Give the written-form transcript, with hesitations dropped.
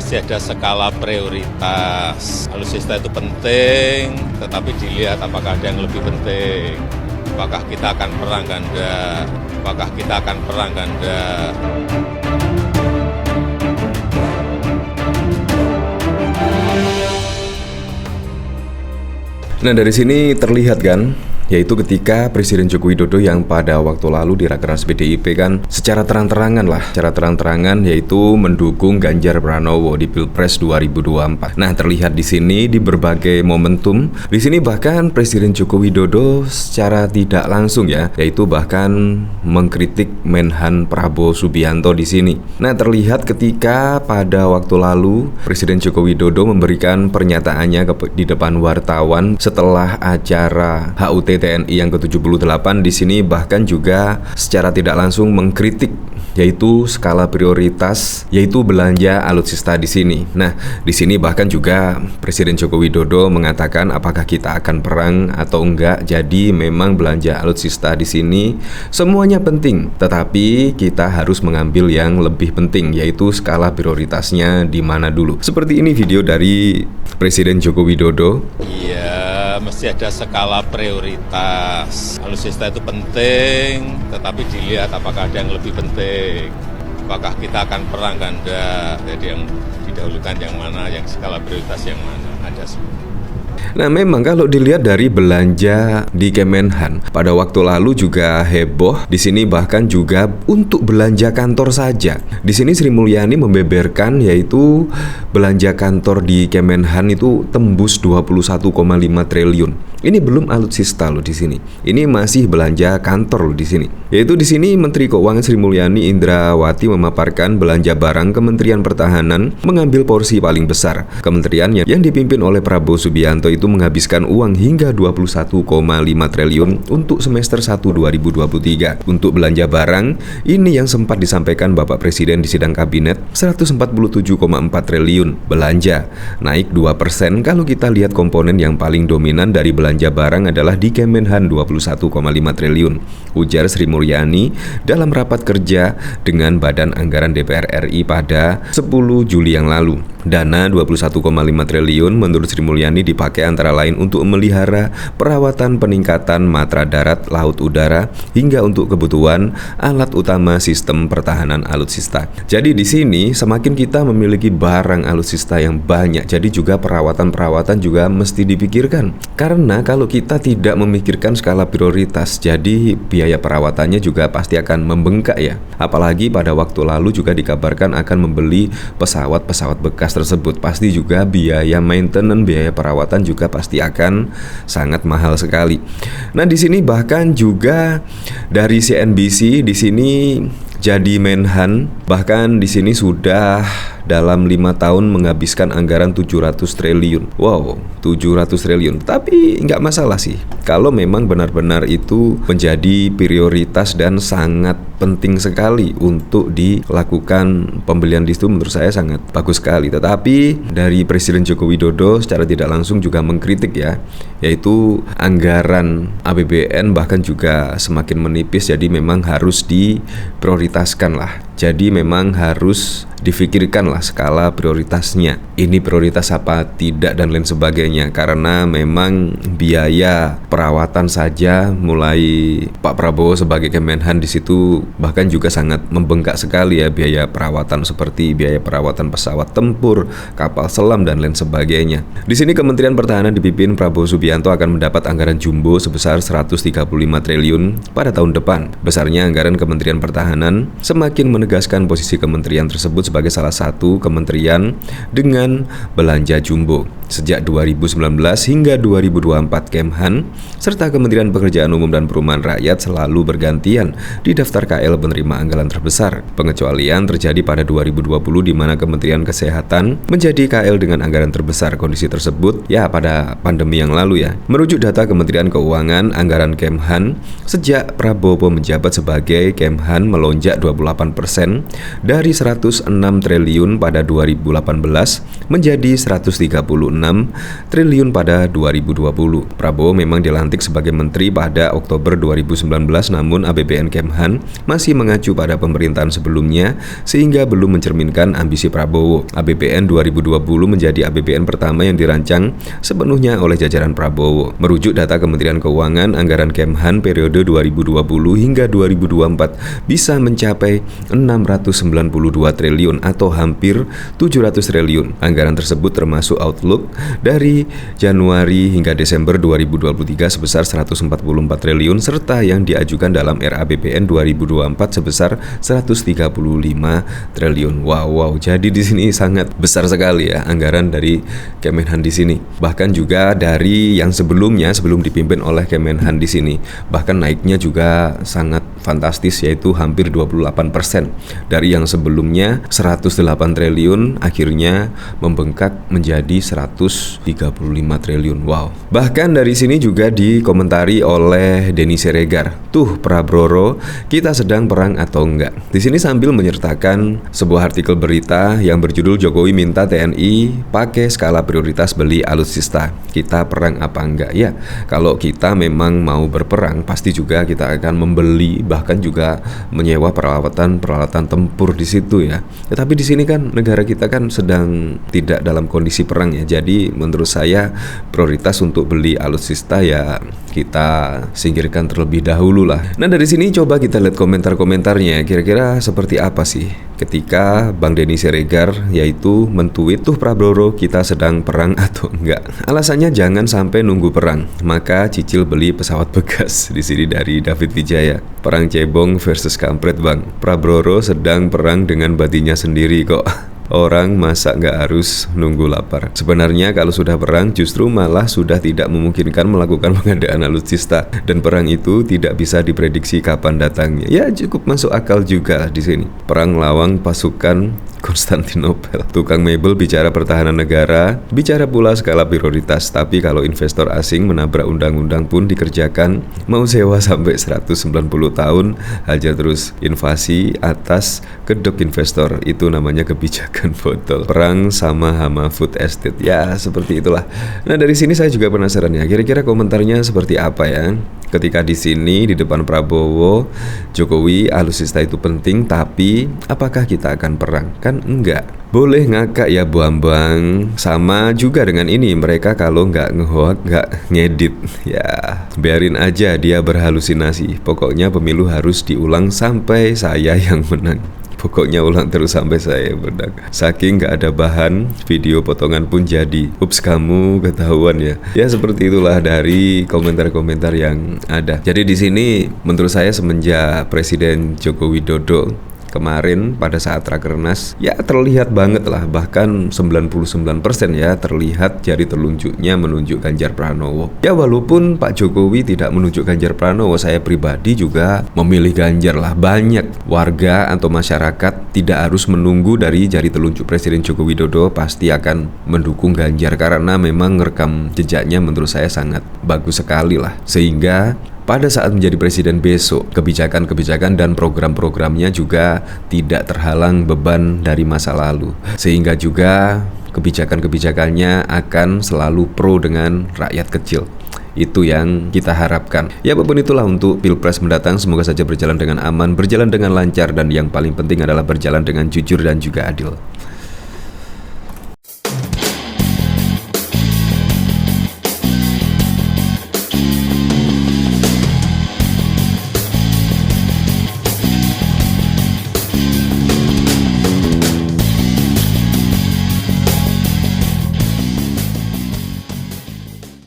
masih ada skala prioritas. Alutsista itu penting, tetapi dilihat apakah ada yang lebih penting. Apakah kita akan perang ganda? Apakah kita akan perang ganda? Nah, dari sini terlihat kan, yaitu ketika Presiden Joko Widodo yang pada waktu lalu di Rakernas PDIP kan secara terang-terangan yaitu mendukung Ganjar Pranowo di Pilpres 2024. Nah, terlihat di sini di berbagai momentum. Di sini bahkan Presiden Joko Widodo secara tidak langsung yaitu bahkan mengkritik Menhan Prabowo Subianto di sini. Nah, terlihat ketika pada waktu lalu Presiden Joko Widodo memberikan pernyataannya di depan wartawan setelah acara HUT TNI yang ke-78. Di sini bahkan juga secara tidak langsung mengkritik yaitu skala prioritas yaitu belanja alutsista di sini. Nah, di sini bahkan juga Presiden Joko Widodo mengatakan apakah kita akan perang atau enggak. Jadi memang belanja alutsista di sini semuanya penting, tetapi kita harus mengambil yang lebih penting yaitu skala prioritasnya di mana dulu. Seperti ini video dari Presiden Joko Widodo. Mesti ada skala prioritas. Alutsista itu penting, tetapi dilihat apakah ada yang lebih penting. Apakah kita akan perang ganda? Jadi yang didahulukan yang mana, yang skala prioritas yang mana, ada semua. Nah, memang kalau dilihat dari belanja di Kemenhan pada waktu lalu juga heboh. Di sini bahkan juga untuk belanja kantor saja. Di sini Sri Mulyani membeberkan yaitu belanja kantor di Kemenhan itu tembus 21,5 triliun. Ini belum alutsista loh di sini. Ini masih belanja kantor loh di sini. Yaitu di sini Menteri Keuangan Sri Mulyani Indrawati memaparkan belanja barang Kementerian Pertahanan mengambil porsi paling besar. Kementerian yang dipimpin oleh Prabowo Subianto itu menghabiskan uang hingga 21,5 triliun untuk semester 1 2023. Untuk belanja barang, ini yang sempat disampaikan Bapak Presiden di sidang kabinet, 147,4 triliun belanja, naik 2%. Kalau kita lihat komponen yang paling dominan dari belanja barang adalah di Kemenhan 21,5 triliun, ujar Sri Mulyani dalam rapat kerja dengan Badan Anggaran DPR RI pada 10 Juli yang lalu. Dana 21,5 triliun menurut Sri Mulyani dipakai antara lain untuk memelihara perawatan peningkatan matra darat, laut, udara, hingga untuk kebutuhan alat utama sistem pertahanan alutsista. Jadi di sini semakin kita memiliki barang alutsista yang banyak, jadi juga perawatan juga mesti dipikirkan. Karena kalau kita tidak memikirkan skala prioritas, jadi biaya perawatannya juga pasti akan membengkak ya. Apalagi pada waktu lalu juga dikabarkan akan membeli pesawat bekas tersebut, pasti juga biaya maintenance, biaya perawatan juga pasti akan sangat mahal sekali. Nah, di sini bahkan juga dari CNBC di sini jadi Menhan bahkan di sini sudah dalam 5 tahun menghabiskan anggaran 700 triliun. Wow, 700 triliun. Tapi nggak masalah sih kalau memang benar-benar itu menjadi prioritas dan sangat penting sekali untuk dilakukan pembelian di situ, menurut saya sangat bagus sekali. Tetapi dari Presiden Joko Widodo secara tidak langsung juga mengkritik yaitu anggaran APBN bahkan juga semakin menipis, jadi memang harus diprioritaskan lah. Jadi memang harus difikirkan lah skala prioritasnya. Ini prioritas apa tidak dan lain sebagainya. Karena memang biaya perawatan saja mulai Pak Prabowo sebagai Kemenhan di situ bahkan juga sangat membengkak sekali ya, biaya perawatan seperti biaya perawatan pesawat tempur, kapal selam dan lain sebagainya. Di sini Kementerian Pertahanan dipimpin Prabowo Subianto akan mendapat anggaran jumbo sebesar 135 triliun pada tahun depan. Besarnya anggaran Kementerian Pertahanan semakin menegaskan posisi kementerian tersebut sebagai salah satu kementerian dengan belanja jumbo. Sejak 2019 hingga 2024 Kemhan serta Kementerian Pekerjaan Umum dan Perumahan Rakyat selalu bergantian di daftar KL penerima anggaran terbesar. Pengecualian terjadi pada 2020 di mana Kementerian Kesehatan menjadi KL dengan anggaran terbesar. Kondisi tersebut pada pandemi yang lalu ya. Merujuk data Kementerian Keuangan, anggaran Kemhan sejak Prabowo menjabat sebagai Kemhan melonjak 28% dari 106 triliun pada 2018 menjadi 136 triliun pada 2020. Prabowo memang dilantik sebagai menteri pada Oktober 2019, namun APBN Kemhan masih mengacu pada pemerintahan sebelumnya sehingga belum mencerminkan ambisi Prabowo. APBN 2020 menjadi APBN pertama yang dirancang sepenuhnya oleh jajaran Prabowo. Merujuk data Kementerian Keuangan, anggaran Kemhan periode 2020 hingga 2024 bisa mencapai 692 triliun atau hampir 700 triliun. Anggaran tersebut termasuk outlook dari Januari hingga Desember 2023 sebesar 144 triliun serta yang diajukan dalam RAPBN 2024 sebesar 135 triliun. Wow, jadi di sini sangat besar sekali ya anggaran dari Kemenhan di sini. Bahkan juga dari yang sebelumnya sebelum dipimpin oleh Kemenhan di sini, bahkan naiknya juga sangat fantastis, yaitu hampir 28%. Dari yang sebelumnya 108 triliun akhirnya membengkak menjadi 135 triliun. Wow. Bahkan dari sini juga dikomentari oleh Denny Siregar. Tuh Prabowo, kita sedang perang atau enggak? Di sini sambil menyertakan sebuah artikel berita yang berjudul Jokowi minta TNI pakai skala prioritas beli alutsista. Kita perang apa enggak? Ya, kalau kita memang mau berperang pasti juga kita akan membeli bahkan juga menyewa peralatan tempur di situ ya. Tetapi di sini kan negara kita kan sedang tidak dalam kondisi perang ya. Jadi menurut saya prioritas untuk beli alutsista ya kita singkirkan terlebih dahulu lah. Nah dari sini coba kita lihat komentar-komentarnya. Kira-kira seperti apa sih ketika Bang Denny Siregar yaitu mentweet tuh Prabowo kita sedang perang atau enggak? Alasannya jangan sampai nunggu perang, maka cicil beli pesawat bekas. Di sini dari David Wijaya. Perang cebong versus kampret Bang. Prabowo sedang perang dengan batinnya sendiri kok. Orang masa nggak harus nunggu lapar. Sebenarnya kalau sudah perang justru malah sudah tidak memungkinkan melakukan pengadaan alutsista dan perang itu tidak bisa diprediksi kapan datangnya. Ya cukup masuk akal juga di sini. Perang lawang pasukan Konstantinopel. Tukang mebel bicara pertahanan negara, bicara pula skala prioritas. Tapi kalau investor asing menabrak undang-undang pun dikerjakan, mau sewa sampai 190 tahun, hajar terus. Invasi atas kedok investor, itu namanya kebijakan botol. Perang sama hama food estate. Ya seperti itulah. Nah dari sini saya juga penasaran ya, kira-kira komentarnya seperti apa ya? Ketika di sini di depan Prabowo, Jokowi alutsista itu penting, tapi apakah kita akan perang? Kan enggak. Boleh ngakak ya Bu Ambang. Sama juga dengan ini, mereka kalau nggak ngehoak, nggak ngedit, ya biarin aja dia berhalusinasi. Pokoknya pemilu harus diulang sampai saya yang menang. Pokoknya ulang terus sampai saya menang. Saking gak ada bahan, video potongan pun jadi. Ups, kamu ketahuan ya. Ya seperti itulah dari komentar-komentar yang ada. Jadi di sini menurut saya semenjak Presiden Joko Widodo kemarin pada saat Rakernas ya terlihat banget lah, bahkan 99% ya terlihat jari telunjuknya menunjuk Ganjar Pranowo. Ya walaupun Pak Jokowi tidak menunjuk Ganjar Pranowo, saya pribadi juga memilih Ganjar lah. Banyak warga atau masyarakat tidak harus menunggu dari jari telunjuk Presiden Joko Widodo, pasti akan mendukung Ganjar karena memang rekam jejaknya menurut saya sangat bagus sekali lah. Sehingga pada saat menjadi presiden besok, kebijakan-kebijakan dan program-programnya juga tidak terhalang beban dari masa lalu. Sehingga juga kebijakan-kebijakannya akan selalu pro dengan rakyat kecil. Itu yang kita harapkan. Ya apapun itulah untuk Pilpres mendatang, semoga saja berjalan dengan aman, berjalan dengan lancar, dan yang paling penting adalah berjalan dengan jujur dan juga adil.